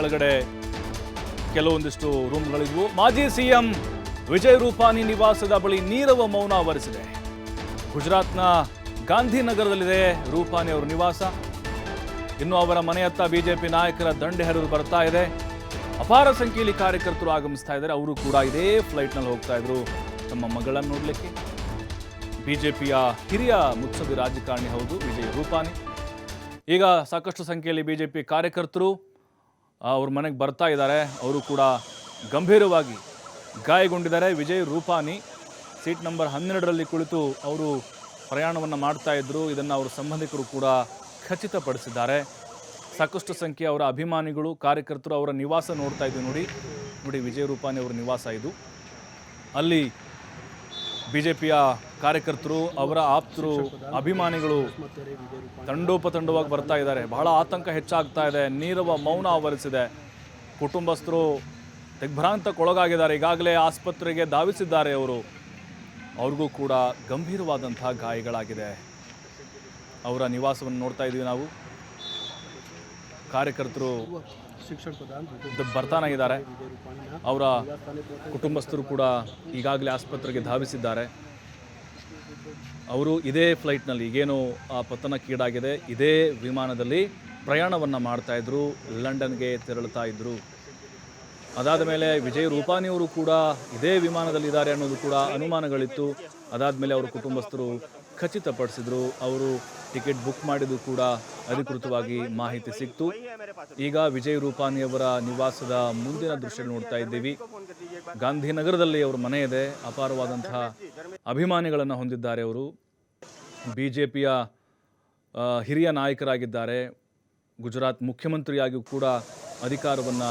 ಕೆಳಗಡೆ ಕೆಲವೊಂದಿಷ್ಟು ರೂಮ್ಗಳಿದ್ವು. ಮಾಜಿ ಸಿಎಂ ವಿಜಯ್ ರೂಪಾನಿ ನಿವಾಸದ ಬಳಿ ನೀರವ ಮೌನ ಆವರಿಸಿದೆ. ಗುಜರಾತ್ನ ಗಾಂಧಿನಗರದಲ್ಲಿದೆ ರೂಪಾನಿ ಅವರ ನಿವಾಸ. ಇನ್ನು ಅವರ ಮನೆಯತ್ತ ಬಿಜೆಪಿ ನಾಯಕರ ದಂಡೆ ಹರಿದು ಬರ್ತಾ ಇದೆ. ಅಪಾರ ಸಂಖ್ಯೆಯಲ್ಲಿ ಕಾರ್ಯಕರ್ತರು ಆಗಮಿಸ್ತಾ ಇದ್ದಾರೆ. ಅವರು ಕೂಡ ಇದೇ ಫ್ಲೈಟ್ನಲ್ಲಿ ಹೋಗ್ತಾ ಇದ್ರು ತಮ್ಮ ಮಗಳನ್ನು ನೋಡಲಿಕ್ಕೆ. ಬಿಜೆಪಿಯ ಹಿರಿಯ ಮುತ್ಸದಿ ರಾಜಕಾರಣಿ ಹೌದು ವಿಜಯ್ ರೂಪಾನಿ. ಈಗ ಸಾಕಷ್ಟು ಸಂಖ್ಯೆಯಲ್ಲಿ ಬಿಜೆಪಿ ಕಾರ್ಯಕರ್ತರು ಅವ್ರ ಮನೆಗೆ ಬರ್ತಾ ಇದ್ದಾರೆ. ಅವರು ಕೂಡ ಗಂಭೀರವಾಗಿ ಗಾಯಗೊಂಡಿದ್ದಾರೆ. ವಿಜಯ್ ರೂಪಾನಿ ಸೀಟ್ ನಂಬರ್ 12ರಲ್ಲಿ ಕುಳಿತು ಅವರು ಪ್ರಯಾಣವನ್ನು ಮಾಡ್ತಾ ಇದ್ರು. ಇದನ್ನು ಅವರ ಸಂಬಂಧಿಕರು ಕೂಡ ಖಚಿತಪಡಿಸಿದ್ದಾರೆ. ಸಾಕಷ್ಟು ಸಂಖ್ಯೆಯ ಅವರ ಅಭಿಮಾನಿಗಳು ಕಾರ್ಯಕರ್ತರು ಅವರ ನಿವಾಸ ನೋಡ್ತಾ ಇದ್ವಿ. ನೋಡಿ ವಿಜಯ್ ರೂಪಾನಿ ಅವರ ನಿವಾಸ ಇದು. ಅಲ್ಲಿ ಬಿಜೆಪಿಯ ಕಾರ್ಯಕರ್ತರು ಅವರ ಆಪ್ತರು ಅಭಿಮಾನಿಗಳು ತಂಡೋಪತಂಡವಾಗಿ ಬರ್ತಾ ಇದ್ದಾರೆ. ಬಹಳ ಆತಂಕ ಹೆಚ್ಚಾಗ್ತಾ ಇದೆ. ನೀರವ ಮೌನ ಆವರಿಸಿದೆ. ಕುಟುಂಬಸ್ಥರು ದಿಗ್ಭ್ರಾಂತಕ್ಕೊಳಗಾಗಿದ್ದಾರೆ. ಈಗಾಗಲೇ ಆಸ್ಪತ್ರೆಗೆ ಧಾವಿಸಿದ್ದಾರೆ. ಅವ್ರಿಗೂ ಕೂಡ ಗಂಭೀರವಾದಂತಹ ಗಾಯಗಳಾಗಿದೆ. ಅವರ ನಿವಾಸವನ್ನು ನೋಡ್ತಾ ಇದ್ದೀವಿ ನಾವು. ಕಾರ್ಯಕರ್ತರು ಬರ್ತಾನಾಗಿದ್ದಾರೆ. ಅವರ ಕುಟುಂಬಸ್ಥರು ಕೂಡ ಈಗಾಗಲೇ ಆಸ್ಪತ್ರೆಗೆ ಧಾವಿಸಿದ್ದಾರೆ. ಅವರು ಇದೇ ಫ್ಲೈಟ್ನಲ್ಲಿ ಈಗೇನು ಪತನಕ್ಕೀಡಾಗಿದೆ ಇದೇ ವಿಮಾನದಲ್ಲಿ ಪ್ರಯಾಣವನ್ನು ಮಾಡ್ತಾಯಿದ್ರು, ಲಂಡನ್ಗೆ ತೆರಳುತ್ತಾ ಇದ್ದರು. ಅದಾದ ಮೇಲೆ ವಿಜಯ್ ರೂಪಾನಿಯವರು ಕೂಡ ಇದೇ ವಿಮಾನದಲ್ಲಿದ್ದಾರೆ ಅನ್ನೋದು ಕೂಡ ಅನುಮಾನಗಳಿತ್ತು. ಅದಾದ ಮೇಲೆ ಅವರ ಕುಟುಂಬಸ್ಥರು ಖಚಿತಪಡಿಸಿದರು. ಅವರು ಟಿಕೆಟ್ ಬುಕ್ ಮಾಡಿದ್ದು ಕೂಡ ಅಧಿಕೃತವಾಗಿ ಮಾಹಿತಿ ಸಿಕ್ತು. ಈಗ ವಿಜಯ್ ರೂಪಾನಿಯವರ ನಿವಾಸದ ಮುಂದಿನ ದೃಶ್ಯ ನೋಡ್ತಾ ಇದ್ದೀವಿ. ಗಾಂಧಿನಗರದಲ್ಲಿ ಅವರ ಮನೆ ಇದೆ. ಅಪಾರವಾದಂತಹ ಅಭಿಮಾನಿಗಳನ್ನು ಹೊಂದಿದ್ದಾರೆ. ಅವರು ಬಿಜೆಪಿಯ ಹಿರಿಯ ನಾಯಕರಾಗಿದ್ದಾರೆ. ಗುಜರಾತ್ ಮುಖ್ಯಮಂತ್ರಿಯಾಗಿಯೂ ಕೂಡ ಅಧಿಕಾರವನ್ನು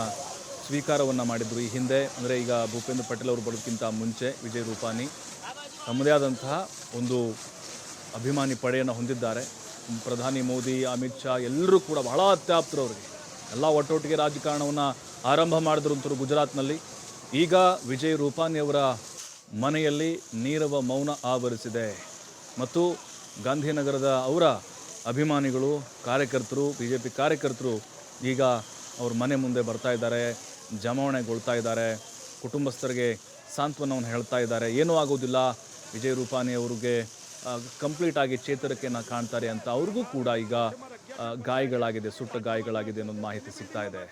ಸ್ವೀಕಾರವನ್ನು ಮಾಡಿದರು ಈ ಹಿಂದೆ. ಅಂದರೆ ಈಗ ಭೂಪೇಂದ್ರ ಪಟೇಲ್ ಅವರು ಬರೋದಕ್ಕಿಂತ ಮುಂಚೆ ವಿಜಯ್ ರೂಪಾನಿ ತಮ್ಮದೇ ಆದಂತಹ ಒಂದು ಅಭಿಮಾನಿ ಪಡೆಯನ್ನು ಹೊಂದಿದ್ದಾರೆ. ಪ್ರಧಾನಿ ಮೋದಿ, ಅಮಿತ್ ಶಾ ಎಲ್ಲರೂ ಕೂಡ ಬಹಳ ಅತ್ಯಾಪ್ತರು ಅವರಿಗೆ. ಎಲ್ಲ ಒಟ್ಟೊಟ್ಟಿಗೆ ರಾಜಕಾರಣವನ್ನು ಆರಂಭ ಮಾಡಿದ್ರು ಗುಜರಾತ್ನಲ್ಲಿ. ಈಗ ವಿಜಯ್ ರೂಪಾನಿಯವರ ಮನೆಯಲ್ಲಿ ನೀರವ ಮೌನ ಆವರಿಸಿದೆ ಮತ್ತು ಗಾಂಧಿನಗರದ ಅವರ ಅಭಿಮಾನಿಗಳು ಕಾರ್ಯಕರ್ತರು ಬಿಜೆಪಿ ಕಾರ್ಯಕರ್ತರು ಈಗ ಅವ್ರ ಮನೆ ಮುಂದೆ ಬರ್ತಾ ಇದ್ದಾರೆ, ಜಮಾವಣೆಗೊಳ್ತಾ ಇದ್ದಾರೆ. ಕುಟುಂಬಸ್ಥರಿಗೆ ಸಾಂತ್ವನವನ್ನು ಹೇಳ್ತಾ ಇದ್ದಾರೆ. ಏನೂ ಆಗೋದಿಲ್ಲ, ವಿಜಯ್ ರೂಪಾನಿ ಅವ್ರಿಗೆ ಕಂಪ್ಲೀಟ್ ಆಗಿ ಚೇತರಿಕೆಯನ್ನು ಕಾಣ್ತಾರೆ ಅಂತ. ಅವ್ರಿಗೂ ಕೂಡ ಈಗ ಗಾಯಗಳಾಗಿದೆ, ಸುಟ್ಟ ಗಾಯಗಳಾಗಿದೆ ಅನ್ನೋದು ಮಾಹಿತಿ ಸಿಗ್ತಾ ಇದೆ.